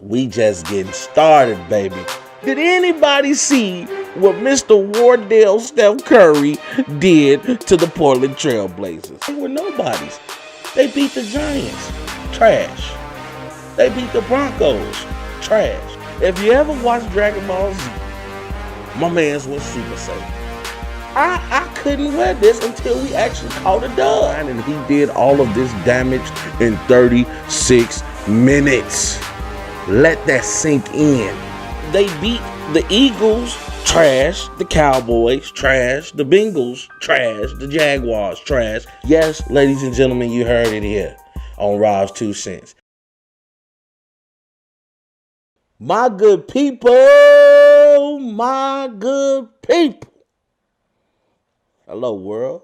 We just getting started, baby. Did anybody see what Mr. Wardell Steph Curry did to the Portland Trail Blazers? They were nobodies. They beat the Giants. Trash. They beat the Broncos. Trash. If you ever watched Dragon Ball Z, my man's was Super Saiyan. I couldn't wear this until we actually caught a dub. And he did all of this damage in 36 minutes. Let that sink in. They beat the Eagles, trash. The Cowboys, trash. The Bengals, trash. The Jaguars, trash. Yes, ladies and gentlemen, you heard it here on Rob's 2 Cents. My good people, my good people. Hello, world.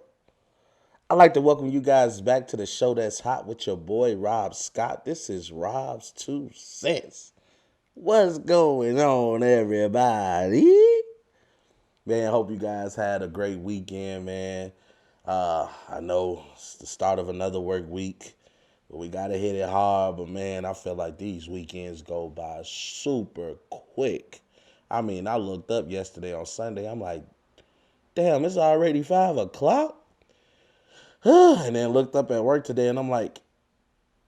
I'd like to welcome you guys back to the show that's hot with your boy, Rob Scott. This is Rob's 2 Cents. What's going on, everybody? Man, hope you guys had a great weekend, man. I know it's the start of another work week, but we got to hit it hard. But, man, I feel like these weekends go by super quick. I mean, I looked up yesterday on Sunday. I'm like, damn, it's already 5 o'clock? And then looked up at work today, and I'm like,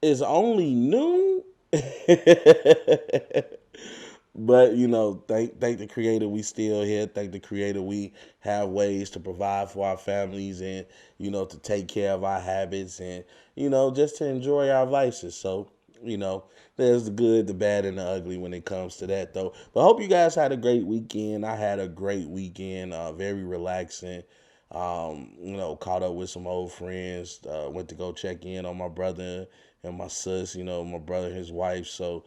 it's only noon? But, you know, thank the Creator we still here. Thank the Creator we have ways to provide for our families and, you know, to take care of our habits and, you know, just to enjoy our vices. So, you know, there's the good, the bad, and the ugly when it comes to that, though. But I hope you guys had a great weekend. I had a great weekend, very relaxing. You know, caught up with some old friends. Went to go check in on my brother and my sis, you know, my brother and his wife. So,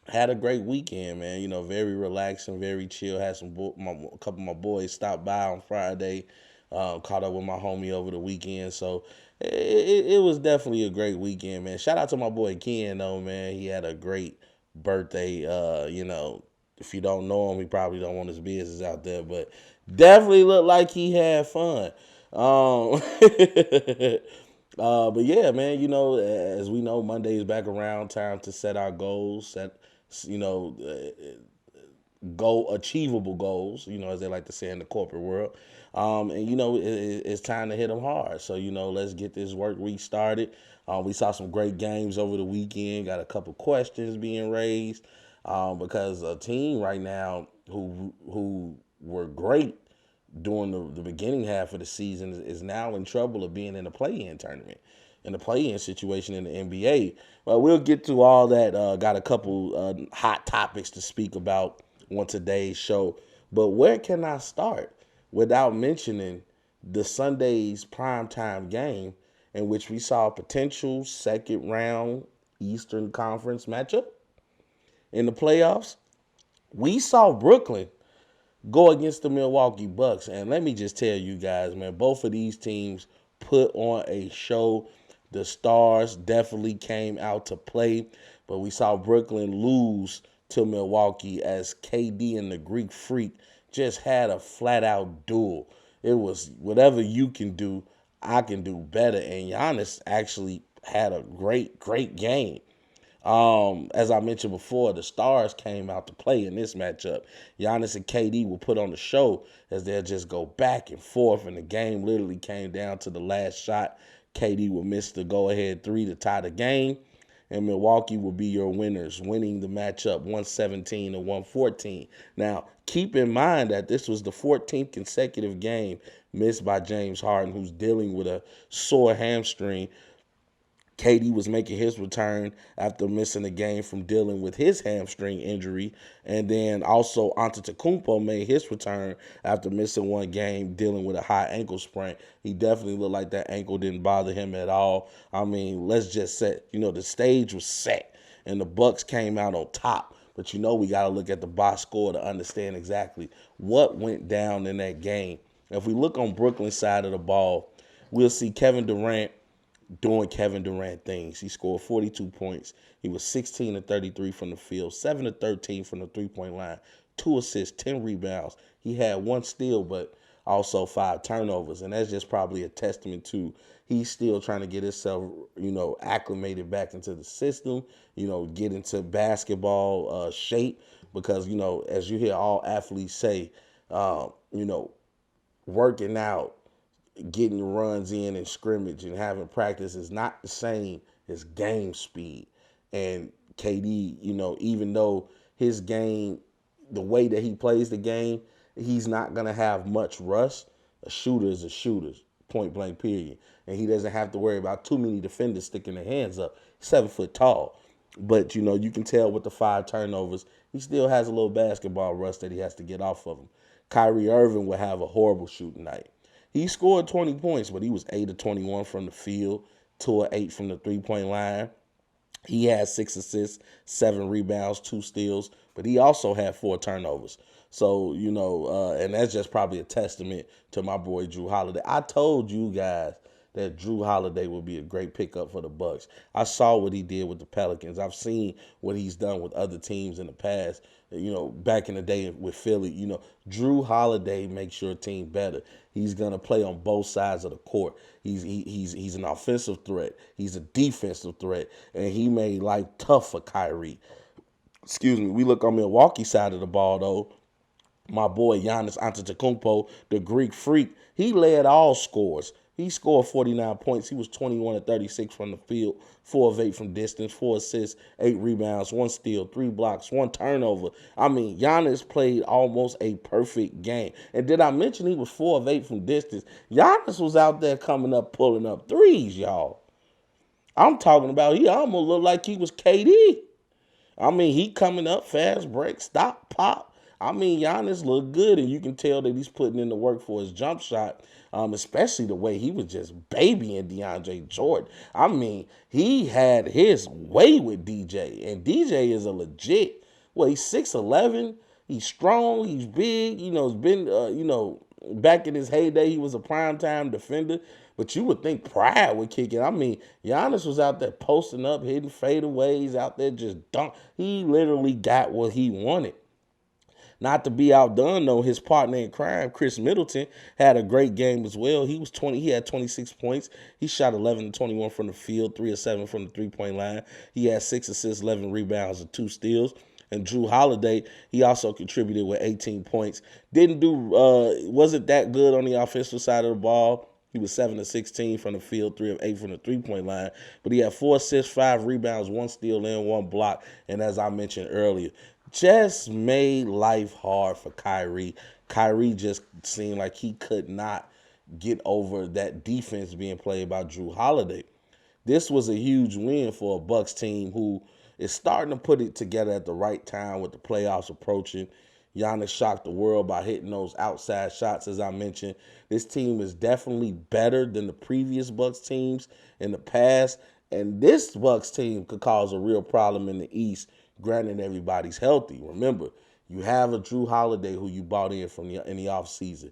had a great weekend, man. You know, very relaxing, very chill. Had a couple of my boys stop by on Friday. Caught up with my homie over the weekend. So it was definitely a great weekend, man. Shout out to my boy Ken, though, man. He had a great birthday. You know, if you don't know him, he probably don't want his business out there, but definitely looked like he had fun. But yeah, man, you know, as we know, Monday is back around. Time to set our goals, you know, achievable goals, you know, as they like to say in the corporate world. And, you know, it's time to hit them hard. So, you know, let's get this work week started. We saw some great games over the weekend. Got a couple questions being raised because a team right now who were great during the beginning half of the season is now in trouble of being in the play-in tournament, in the play-in situation in the NBA. Well, we'll get to all that. Got a couple hot topics to speak about on today's show. But where can I start without mentioning the Sunday's primetime game in which we saw a potential second round Eastern Conference matchup in the playoffs? We saw Brooklyn go against the Milwaukee Bucks. And let me just tell you guys, man, both of these teams put on a show. The stars definitely came out to play, but we saw Brooklyn lose to Milwaukee as KD and the Greek Freak just had a flat-out duel. It was whatever you can do, I can do better. And Giannis actually had a great game. As I mentioned before, the stars came out to play in this matchup. Giannis and KD will put on the show as they'll just go back and forth, and the game literally came down to the last shot. KD will miss the go-ahead 3 to tie the game, and Milwaukee will be your winners, winning the matchup 117 to 114. Now, keep in mind that this was the 14th consecutive game missed by James Harden, who's dealing with a sore hamstring. KD was making his return after missing a game from dealing with his hamstring injury. And then also Antetokounmpo made his return after missing one game dealing with a high ankle sprain. He definitely looked like that ankle didn't bother him at all. I mean, let's just say, you know, the stage was set and the Bucks came out on top. But, you know, we got to look at the box score to understand exactly what went down in that game. If we look on Brooklyn's side of the ball, we'll see Kevin Durant doing Kevin Durant things. He scored 42 points. He was 16 to 33 from the field, 7 to 13 from the three-point line, 2 assists, 10 rebounds. He had 1 steal, but also 5 turnovers. And that's just probably a testament to he's still trying to get himself, acclimated back into the system, get into basketball shape. Because, as you hear all athletes say, working out, getting runs in scrimmage and having practice is not the same as game speed. And KD, even though his game, the way that he plays the game, he's not going to have much rust. A shooter is a shooter, point blank, period. And he doesn't have to worry about too many defenders sticking their hands up. He's 7 foot tall. But, you can tell with the 5 turnovers, he still has a little basketball rust that he has to get off of him. Kyrie Irving will have a horrible shooting night. He scored 20 points, but he was 8 of 21 from the field, 2 of 8 from the three-point line. He had 6 assists, 7 rebounds, 2 steals, but he also had 4 turnovers. So, and that's just probably a testament to my boy Drew Holiday. I told you guys that Drew Holiday would be a great pickup for the Bucks. I saw what he did with the Pelicans. I've seen what he's done with other teams in the past. Back in the day with Philly, Drew Holiday makes your team better. He's gonna play on both sides of the court. He's an offensive threat. He's a defensive threat, and he made life tough for Kyrie. Excuse me. We look on Milwaukee side of the ball though. My boy Giannis Antetokounmpo, the Greek freak, he led all scores. He scored 49 points. He was 21 of 36 from the field, 4 of 8 from distance, 4 assists, 8 rebounds, 1 steal, 3 blocks, 1 turnover. I mean, Giannis played almost a perfect game. And did I mention he was 4 of 8 from distance? Giannis was out there coming up, pulling up threes, y'all. I'm talking about he almost looked like he was KD. I mean, he coming up, fast break, stop, pop. I mean, Giannis looked good, and you can tell that he's putting in the work for his jump shot, especially the way he was just babying DeAndre Jordan. I mean, he had his way with DJ, and DJ is a legit, he's 6'11", he's strong, he's big, he's been, back in his heyday, he was a primetime defender, but you would think pride would kick in. I mean, Giannis was out there posting up, hitting fadeaways, out there just dunk. He literally got what he wanted. Not to be outdone, though, his partner in crime, Chris Middleton, had a great game as well. He had 26 points. He shot 11 to 21 from the field, 3 of 7 from the three-point line. He had 6 assists, 11 rebounds, and 2 steals. And Drew Holiday, he also contributed with 18 points. Wasn't that good on the offensive side of the ball. He was 7 of 16 from the field, 3 of 8 from the three-point line. But he had 4 assists, 5 rebounds, 1 steal, and 1 block. And as I mentioned earlier, just made life hard for Kyrie. Kyrie just seemed like he could not get over that defense being played by Drew Holiday. This was a huge win for a Bucks team who is starting to put it together at the right time with the playoffs approaching. Giannis shocked the world by hitting those outside shots, as I mentioned. This team is definitely better than the previous Bucks teams in the past, and this Bucks team could cause a real problem in the East, granted everybody's healthy. Remember, you have a Drew Holiday who you bought in in the offseason.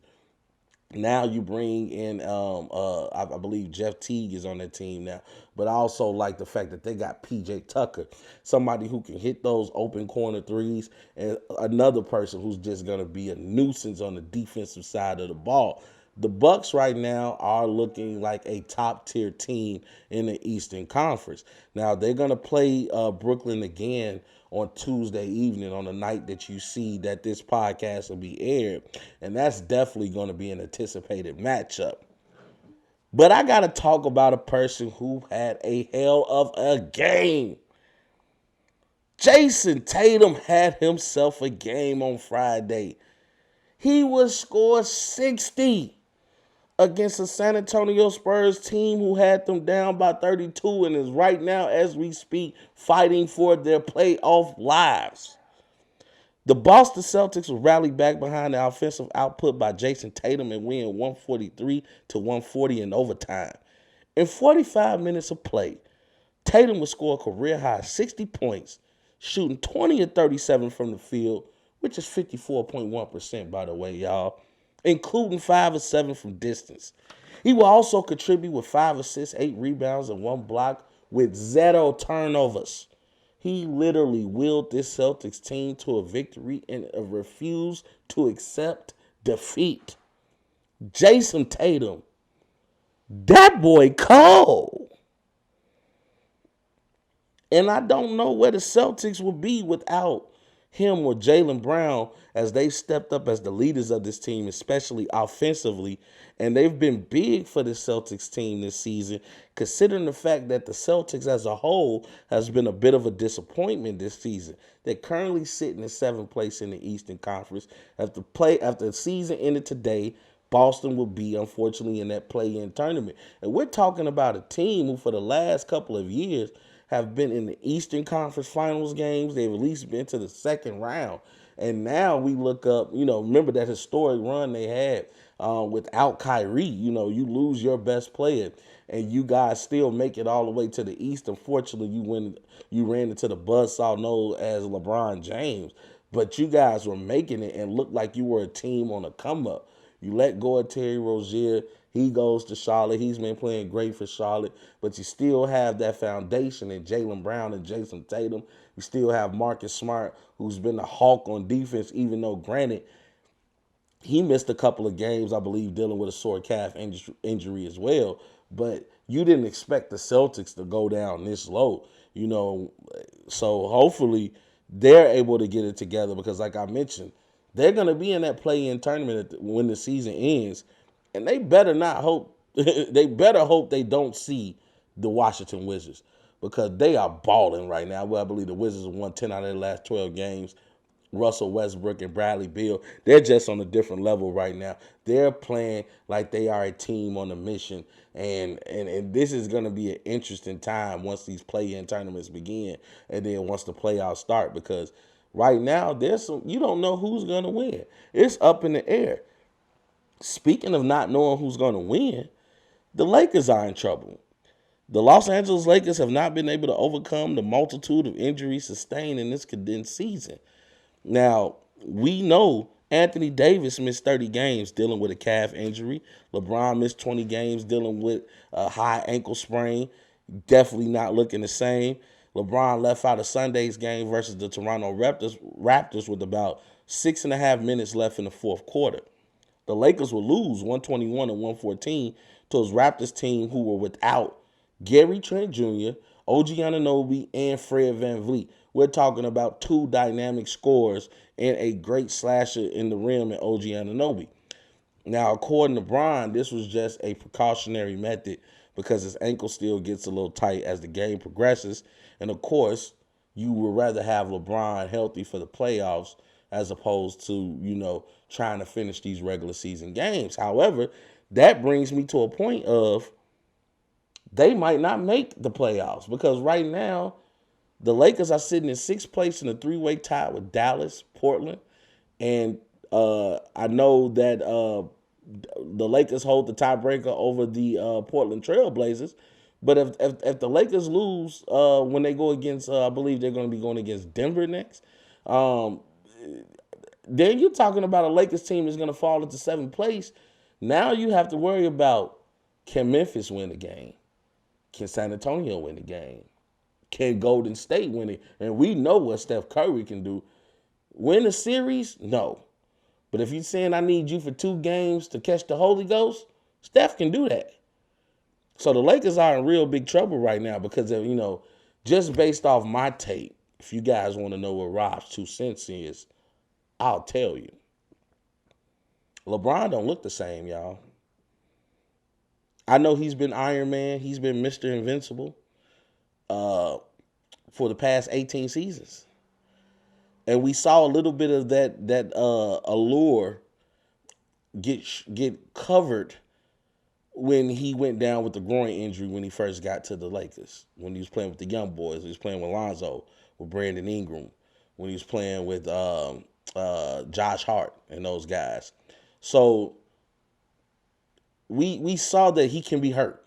Now you bring in, I believe Jeff Teague is on that team now. But I also like the fact that they got P.J. Tucker, somebody who can hit those open corner threes, and another person who's just going to be a nuisance on the defensive side of the ball. The Bucks right now are looking like a top-tier team in the Eastern Conference. Now, they're going to play Brooklyn again on Tuesday evening on the night that you see that this podcast will be aired. And that's definitely going to be an anticipated matchup. But I got to talk about a person who had a hell of a game. Jason Tatum had himself a game on Friday. He was scored 60 against the San Antonio Spurs team who had them down by 32 and is right now, as we speak, fighting for their playoff lives. The Boston Celtics will rally back behind the offensive output by Jason Tatum and win 143-140 in overtime. In 45 minutes of play, Tatum would score a career-high 60 points, shooting 20 of 37 from the field, which is 54.1%, by the way, y'all, including 5 of 7 from distance. He will also contribute with 5 assists, 8 rebounds, and 1 block with 0 turnovers. He literally willed this Celtics team to a victory and refused to accept defeat. Jason Tatum, that boy cold. And I don't know where the Celtics would be without him or Jaylen Brown as they stepped up as the leaders of this team, especially offensively. And they've been big for the Celtics team this season, considering the fact that the Celtics as a whole has been a bit of a disappointment this season. They're currently sitting in seventh place in the Eastern Conference. After the season ended today, Boston will be, unfortunately, in that play-in tournament. And we're talking about a team who, for the last couple of years, have been in the Eastern Conference Finals games. They've at least been to the second round. And now we look up, remember that historic run they had without Kyrie. You lose your best player, and you guys still make it all the way to the East. Unfortunately, you ran into the buzzsaw known as LeBron James. But you guys were making it and looked like you were a team on a come-up. You let go of Terry Rozier. He goes to Charlotte. He's been playing great for Charlotte. But you still have that foundation in Jaylen Brown and Jason Tatum. You still have Marcus Smart, who's been a hawk on defense, even though, granted, he missed a couple of games, I believe, dealing with a sore calf injury as well. But you didn't expect the Celtics to go down this low, So hopefully they're able to get it together because, like I mentioned, they're going to be in that play-in tournament when the season ends, and they better not hope. They better hope they don't see the Washington Wizards because they are balling right now. Well, I believe the Wizards have won 10 out of their last 12 games. Russell Westbrook and Bradley Beal, they're just on a different level right now. They're playing like they are a team on a mission, and this is going to be an interesting time once these play-in tournaments begin, and then once the playoffs start, because right now you don't know who's going to win. It's up in the air. Speaking of not knowing who's going to win, the Lakers are in trouble. The Los Angeles Lakers have not been able to overcome the multitude of injuries sustained in this condensed season. Now, we know Anthony Davis missed 30 games dealing with a calf injury. LeBron missed 20 games dealing with a high ankle sprain. Definitely not looking the same. LeBron left out of Sunday's game versus the Toronto Raptors with about 6.5 minutes left in the fourth quarter. The Lakers will lose 121 and 114 to his Raptors team who were without Gary Trent Jr., OG Anunoby, and Fred VanVleet. We're talking about two dynamic scorers and a great slasher in the rim in OG Anunoby. Now, according to Bron, this was just a precautionary method because his ankle still gets a little tight as the game progresses. And, of course, you would rather have LeBron healthy for the playoffs as opposed to, trying to finish these regular season games. However, that brings me to a point of they might not make the playoffs because right now the Lakers are sitting in sixth place in a three-way tie with Dallas, Portland, and I know that the Lakers hold the tiebreaker over the Portland Trail Blazers. But if the Lakers lose when they go against, I believe they're going to be going against Denver next, then you're talking about a Lakers team that's going to fall into seventh place. Now you have to worry about, can Memphis win the game? Can San Antonio win the game? Can Golden State win it? And we know what Steph Curry can do. Win a series? No. But if you're saying I need you for 2 games to catch the Holy Ghost, Steph can do that. So the Lakers are in real big trouble right now because of, just based off my tape, if you guys want to know what Rob's 2 cents is, I'll tell you. LeBron don't look the same, y'all. I know he's been Iron Man. He's been Mr. Invincible for the past 18 seasons. And we saw a little bit of that allure get covered when he went down with the groin injury when he first got to the Lakers, when he was playing with the young boys. He was playing with Lonzo, with Brandon Ingram, when he was playing with Josh Hart and those guys. So we saw that he can be hurt.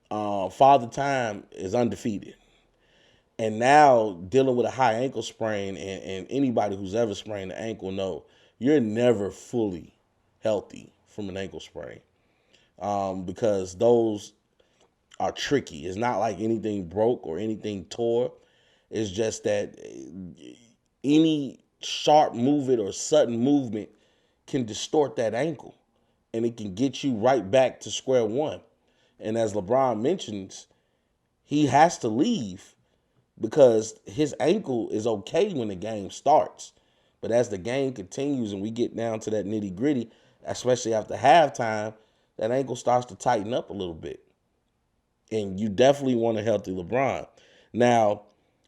Father Time is undefeated. And now dealing with a high ankle sprain, and anybody who's ever sprained an ankle know you're never fully healthy from an ankle sprain because those are tricky. It's not like anything broke or anything tore. It's just that any sharp movement or sudden movement can distort that ankle. and it can get you right back to square one. And as LeBron mentions, he has to leave because his ankle is okay when the game starts. But as the game continues and we get down to that nitty gritty, especially after halftime, that ankle starts to tighten up a little bit. And you definitely want a healthy LeBron. Now,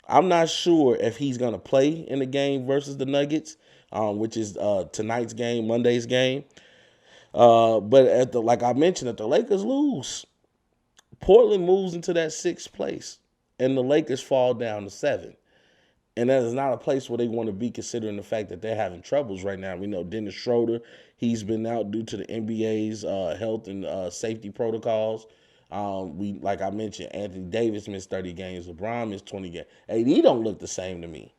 I'm not sure if he's going to play in the game versus the Nuggets, which is tonight's game, Monday's game. But like I mentioned, if the Lakers lose, Portland moves into that 6th place, and the Lakers fall down to 7. And that is not a place where they want to be, considering the fact that they're having troubles right now. We know Dennis Schroeder, he's been out due to the NBA's health and safety protocols. Like I mentioned, Anthony Davis missed 30 games. LeBron missed 20 games. AD don't look the same to me.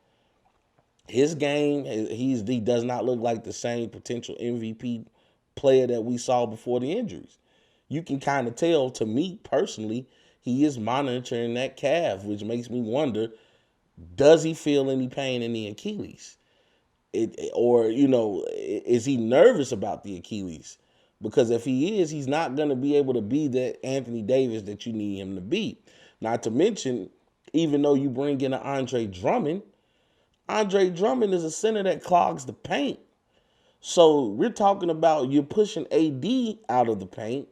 His game, he does not look like the same potential MVP player that we saw before the injuries. You can kind of tell, to me personally, he is monitoring that calf, which makes me wonder, does he feel any pain in the Achilles? Is he nervous about the Achilles? Because if he is, he's not going to be able to be that Anthony Davis that you need him to be. Not to mention, even though you bring in an Andre Drummond is a center that clogs the paint. So we're talking about you're pushing AD out of the paint.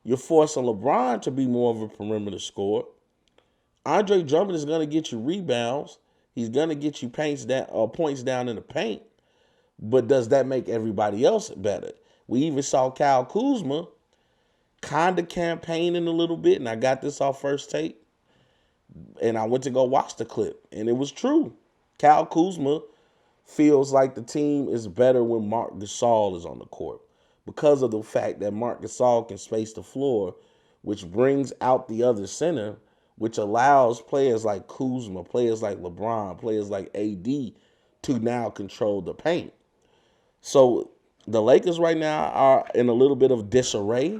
You're forcing LeBron to be more of a perimeter scorer. Andre Drummond is going to get you rebounds. He's going to get you points down in the paint. But does that make everybody else better? We even saw Kyle Kuzma kind of campaigning a little bit, and I got this off First Take, and I went to go watch the clip, and it was true. Kyle Kuzma feels like the team is better when Marc Gasol is on the court because of the fact that Marc Gasol can space the floor, which brings out the other center, which allows players like Kuzma, players like LeBron, players like AD to now control the paint. So the Lakers right now are in a little bit of disarray,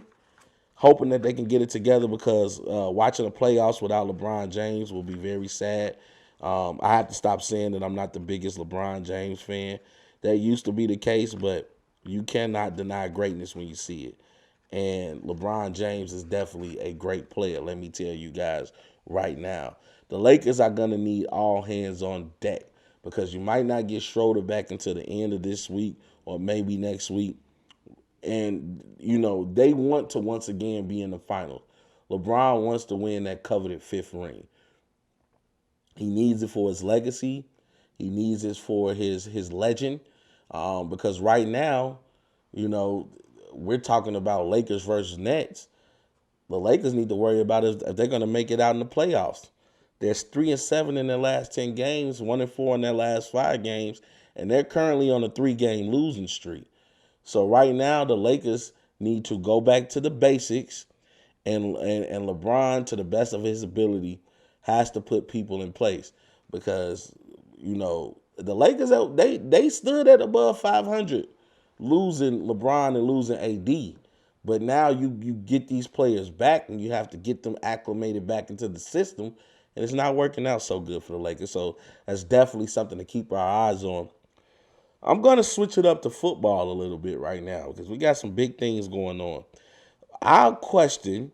hoping that they can get it together because watching the playoffs without LeBron James will be very sad. I have to stop saying that I'm not the biggest LeBron James fan. That used to be the case, but you cannot deny greatness when you see it. And LeBron James is definitely a great player, let me tell you guys right now. The Lakers are going to need all hands on deck because you might not get Schroeder back until the end of this week or maybe next week. And, they want to once again be in the finals. LeBron wants to win that coveted 5th ring. He needs it for his legacy. He needs it for his legend. Because right now, we're talking about Lakers versus Nets. The Lakers need to worry about if they're going to make it out in the playoffs. They're 3-7 in their last 10 games, 1-4 in their last 5 games, and they're currently on a 3-game losing streak. So right now, the Lakers need to go back to the basics, and LeBron, to the best of his ability, has to put people in place because, the Lakers, they stood at above 500, losing LeBron and losing AD. But now you get these players back and you have to get them acclimated back into the system, and it's not working out so good for the Lakers. So that's definitely something to keep our eyes on. I'm going to switch it up to football a little bit right now because we got some big things going on. Our question,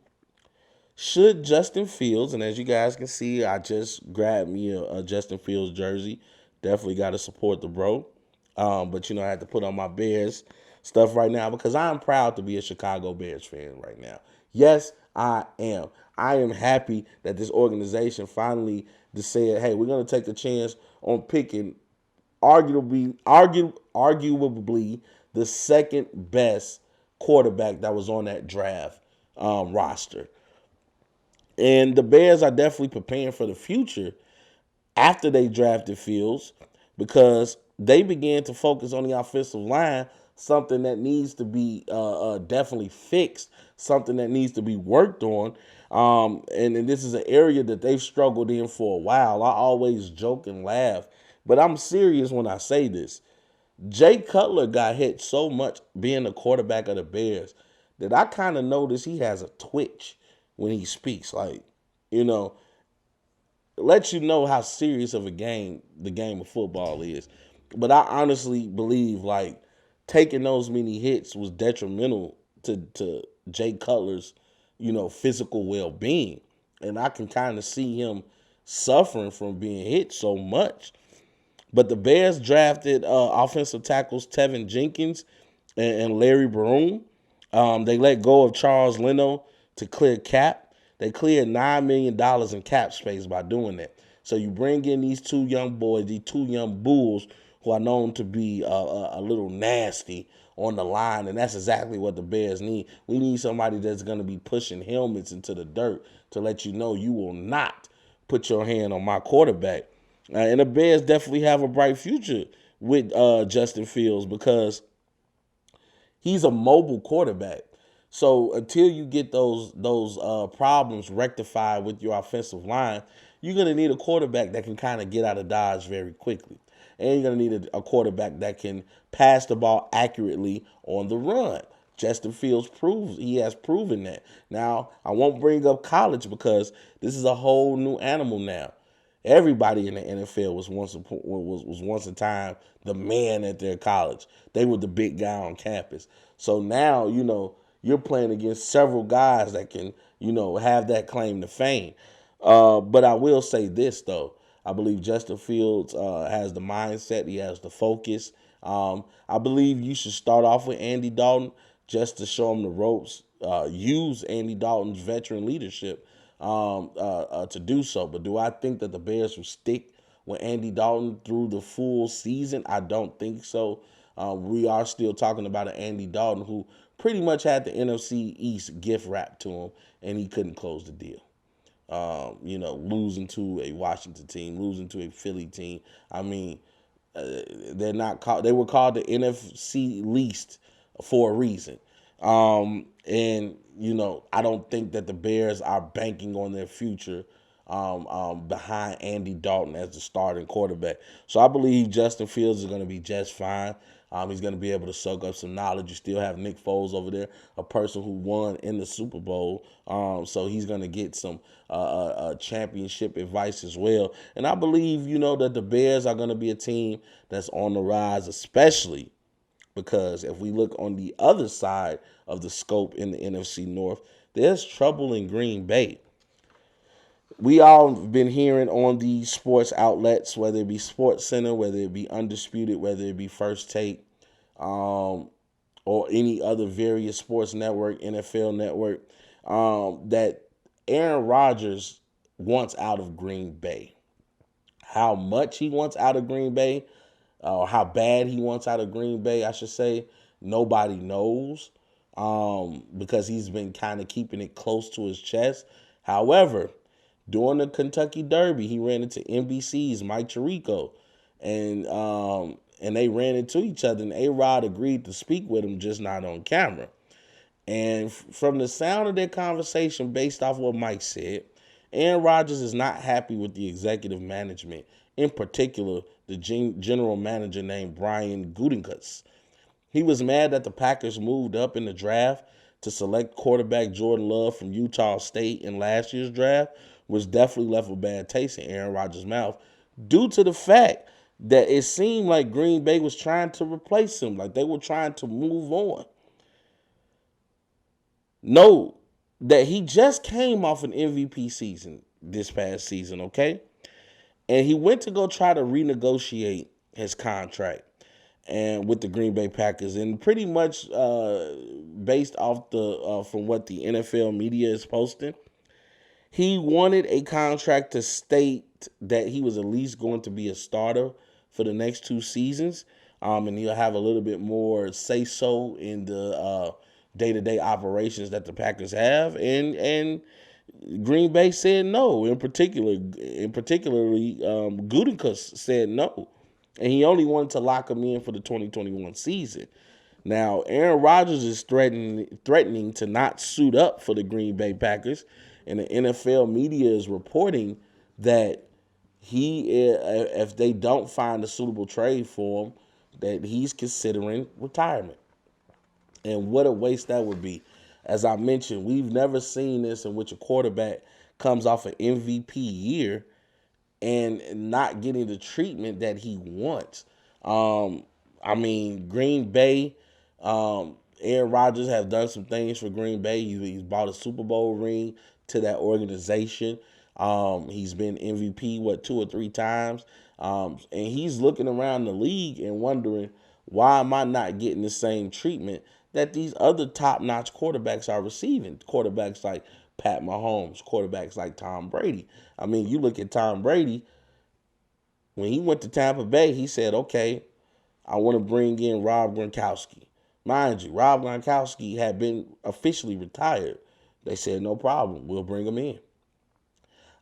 should Justin Fields, and as you guys can see, I just grabbed me a Justin Fields jersey. Definitely got to support the bro. But, I had to put on my Bears stuff right now because I'm proud to be a Chicago Bears fan right now. Yes, I am. I am happy that this organization finally decided, hey, we're going to take a chance on picking arguably the second best quarterback that was on that draft roster. And the Bears are definitely preparing for the future after they drafted Fields because they began to focus on the offensive line, something that needs to be definitely fixed, something that needs to be worked on. And this is an area that they've struggled in for a while. I always joke and laugh, but I'm serious when I say this. Jay Cutler got hit so much being the quarterback of the Bears that I kind of notice he has a twitch when he speaks. Lets you know how serious of a game the game of football is. But I honestly believe taking those many hits was detrimental to Jay Cutler's, physical well-being. And I can kind of see him suffering from being hit so much. But the Bears drafted offensive tackles Tevin Jenkins and Larry Broom. They let go of Charles Leno to clear cap. They cleared $9 million in cap space by doing that. So you bring in these two young boys, these two young bulls who are known to be a little nasty on the line, and that's exactly what the Bears need. We need somebody that's going to be pushing helmets into the dirt to let you know you will not put your hand on my quarterback. And the Bears definitely have a bright future with Justin Fields because he's a mobile quarterback. So until you get those problems rectified with your offensive line, you're going to need a quarterback that can kind of get out of dodge very quickly. And you're going to need a quarterback that can pass the ball accurately on the run. Justin Fields has proven that. Now, I won't bring up college because this is a whole new animal now. Everybody in the NFL was once a time the man at their college. They were the big guy on campus. So now, you're playing against several guys that can, have that claim to fame. But I will say this, though. I believe Justin Fields has the mindset. He has the focus. I believe you should start off with Andy Dalton just to show him the ropes. Use Andy Dalton's veteran leadership to do so. But do I think that the Bears will stick with Andy Dalton through the full season? I don't think so. We are still talking about an Andy Dalton who pretty much had the NFC East gift wrapped to him, and he couldn't close the deal. Losing to a Washington team, losing to a Philly team. I mean, they're not called. They were called the NFC least for a reason. And I don't think that the Bears are banking on their future behind Andy Dalton as the starting quarterback. So I believe Justin Fields is going to be just fine. He's going to be able to soak up some knowledge. You still have Nick Foles over there, a person who won in the Super Bowl. So he's going to get some championship advice as well. And I believe, that the Bears are going to be a team that's on the rise, especially because if we look on the other side of the scope in the NFC North, there's trouble in Green Bay. We all have been hearing on these sports outlets, whether it be Sports Center, whether it be Undisputed, whether it be First Take, or any other various sports network, NFL network, that Aaron Rodgers wants out of Green Bay. How much he wants out of Green Bay, or how bad he wants out of Green Bay, I should say, nobody knows, because he's been kind of keeping it close to his chest. However, during the Kentucky Derby, he ran into NBC's Mike Tirico, and they ran into each other, and A-Rod agreed to speak with him, just not on camera. And from the sound of their conversation, based off what Mike said, Aaron Rodgers is not happy with the executive management, in particular, the general manager named Brian Gutekunst. He was mad that the Packers moved up in the draft to select quarterback Jordan Love from Utah State in last year's draft, which definitely left a bad taste in Aaron Rodgers' mouth due to the fact that it seemed like Green Bay was trying to replace him, like they were trying to move on. Know that he just came off an MVP season this past season, okay? And he went to go try to renegotiate his contract and with the Green Bay Packers, and pretty much based off from what the NFL media is posting, he wanted a contract to state that he was at least going to be a starter for the next 2 seasons, and he'll have a little bit more say-so in the day-to-day operations that the Packers have. And Green Bay said no. Particularly, Gutekunst said no, and he only wanted to lock him in for the 2021 season. Now, Aaron Rodgers is threatening to not suit up for the Green Bay Packers, and the NFL media is reporting that if they don't find a suitable trade for him, that he's considering retirement. And what a waste that would be. As I mentioned, we've never seen this in which a quarterback comes off an MVP year and not getting the treatment that he wants. Green Bay, Aaron Rodgers have done some things for Green Bay. He's bought a Super Bowl ring to that organization. He's been MVP, 2 or 3 times. And he's looking around the league and wondering, why am I not getting the same treatment that these other top-notch quarterbacks are receiving? Quarterbacks like Pat Mahomes, quarterbacks like Tom Brady. I mean, you look at Tom Brady, when he went to Tampa Bay, he said, okay, I want to bring in Rob Gronkowski. Mind you, Rob Gronkowski had been officially retired. They said, no problem, we'll bring him in.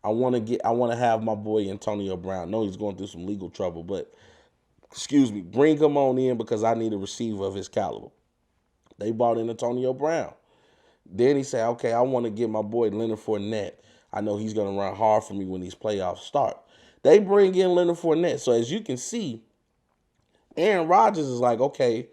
I want to have my boy Antonio Brown. I know he's going through some legal trouble, but bring him on in because I need a receiver of his caliber. They brought in Antonio Brown. Then he said, okay, I want to get my boy Leonard Fournette. I know he's going to run hard for me when these playoffs start. They bring in Leonard Fournette. So as you can see, Aaron Rodgers is like, okay,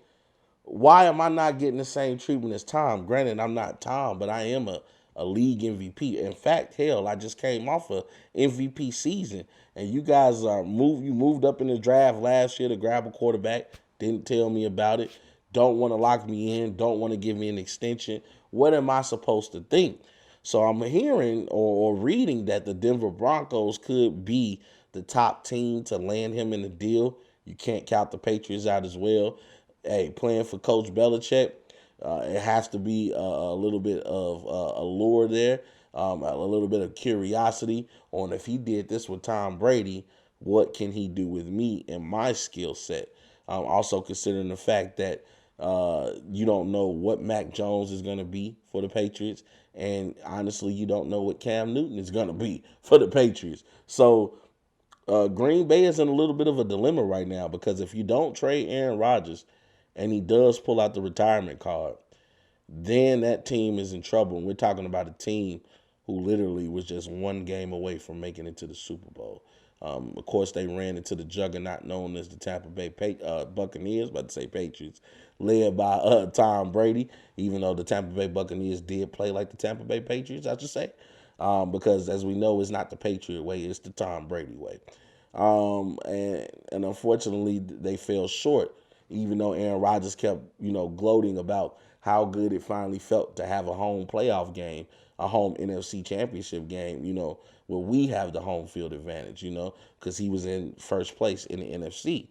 why am I not getting the same treatment as Tom? Granted, I'm not Tom, but I am a league MVP. In fact, hell, I just came off a MVP season, and you guys moved up in the draft last year to grab a quarterback. Didn't tell me about it. Don't want to lock me in. Don't want to give me an extension. What am I supposed to think? So I'm hearing or reading that the Denver Broncos could be the top team to land him in the deal. You can't count the Patriots out as well. Hey, playing for Coach Belichick, it has to be a little bit of allure there, a little bit of curiosity on if he did this with Tom Brady, what can he do with me and my skill set? Also considering the fact that you don't know what Mac Jones is going to be for the Patriots, and honestly, you don't know what Cam Newton is going to be for the Patriots. So Green Bay is in a little bit of a dilemma right now because if you don't trade Aaron Rodgers and he does pull out the retirement card, then that team is in trouble. And we're talking about a team who literally was just one game away from making it to the Super Bowl. Of course, they ran into the juggernaut known as the Tampa Bay Buccaneers, about to say Patriots, led by Tom Brady, even though the Tampa Bay Buccaneers did play like the Tampa Bay Patriots, I should say. Because as we know, it's not the Patriot way, it's the Tom Brady way. And unfortunately, they fell short, even though Aaron Rodgers kept, gloating about how good it finally felt to have a home playoff game, a home NFC championship game, where we have the home field advantage, because he was in first place in the NFC.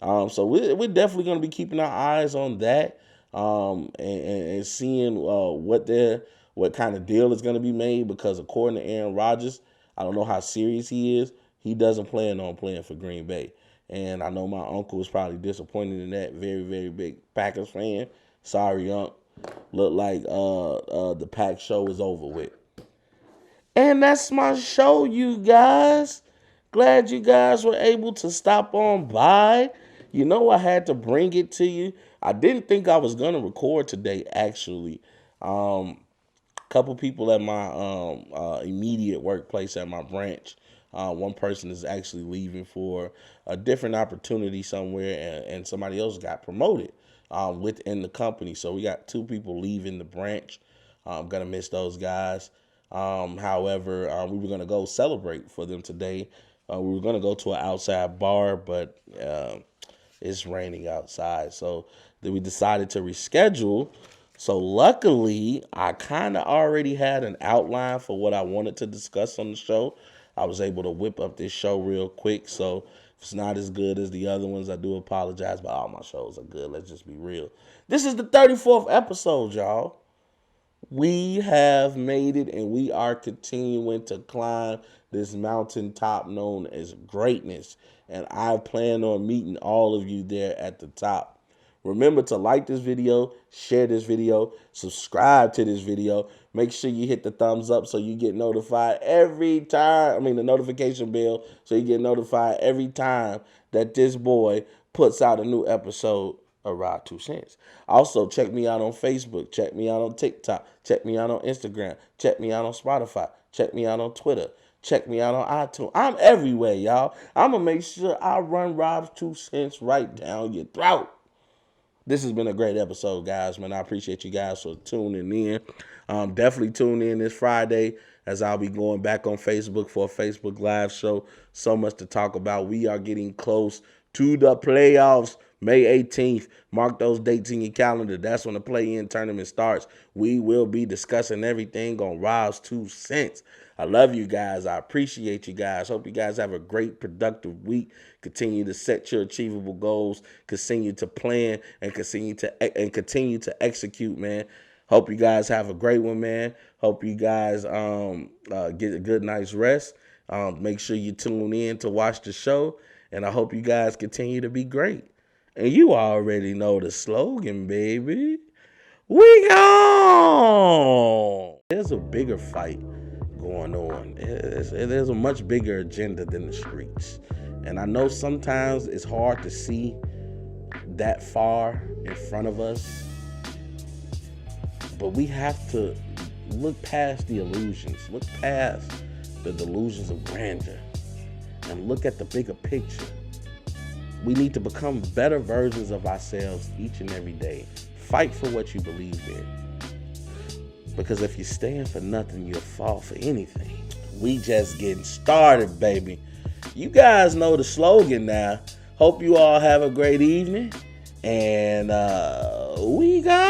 So we're definitely going to be keeping our eyes on that and seeing what kind of deal is going to be made, because according to Aaron Rodgers, I don't know how serious he is. He doesn't plan on playing for Green Bay. And I know my uncle was probably disappointed in that. Very, very big Packers fan. Sorry, Unc. Look like the Pack show is over with. And that's my show, you guys. Glad you guys were able to stop on by. I had to bring it to you. I didn't think I was going to record today, actually. Couple people at my immediate workplace at my branch. One person is actually leaving for a different opportunity somewhere, and somebody else got promoted within the company. So we got 2 people leaving the branch. I'm going to miss those guys. However, we were going to go celebrate for them today. We were going to go to an outside bar, but it's raining outside. So then we decided to reschedule. So luckily, I kind of already had an outline for what I wanted to discuss on the show. I was able to whip up this show real quick. So if it's not as good as the other ones, I do apologize, but all my shows are good. Let's just be real. This is the 34th episode, y'all. We have made it, and we are continuing to climb this mountaintop known as greatness. And I plan on meeting all of you there at the top. Remember to like this video, share this video, subscribe to this video. Make sure you hit the thumbs up so you get notified every time. The notification bell so you get notified every time that this boy puts out a new episode of Rod 2 Cents. Also, check me out on Facebook. Check me out on TikTok. Check me out on Instagram. Check me out on Spotify. Check me out on Twitter. Check me out on iTunes. I'm everywhere, y'all. I'm going to make sure I run Rob's 2 Cents right down your throat. This has been a great episode, guys, man. I appreciate you guys for tuning in. Definitely tune in this Friday as I'll be going back on Facebook for a Facebook Live show. So much to talk about. We are getting close to the playoffs. May 18th, mark those dates in your calendar. That's when the play-in tournament starts. We will be discussing everything on Rob's 2 cents. I love you guys. I appreciate you guys. Hope you guys have a great, productive week. Continue to set your achievable goals. Continue to plan and continue to execute, man. Hope you guys have a great one, man. Hope you guys get a good night's rest. Make sure you tune in to watch the show. And I hope you guys continue to be great. And you already know the slogan, baby. We gone! There's a bigger fight going on. There's a much bigger agenda than the streets. And I know sometimes it's hard to see that far in front of us. But we have to look past the illusions. Look past the delusions of grandeur. And look at the bigger picture. We need to become better versions of ourselves each and every day. Fight for what you believe in. Because if you stand for nothing, you'll fall for anything. We just getting started, baby. You guys know the slogan now. Hope you all have a great evening. And we got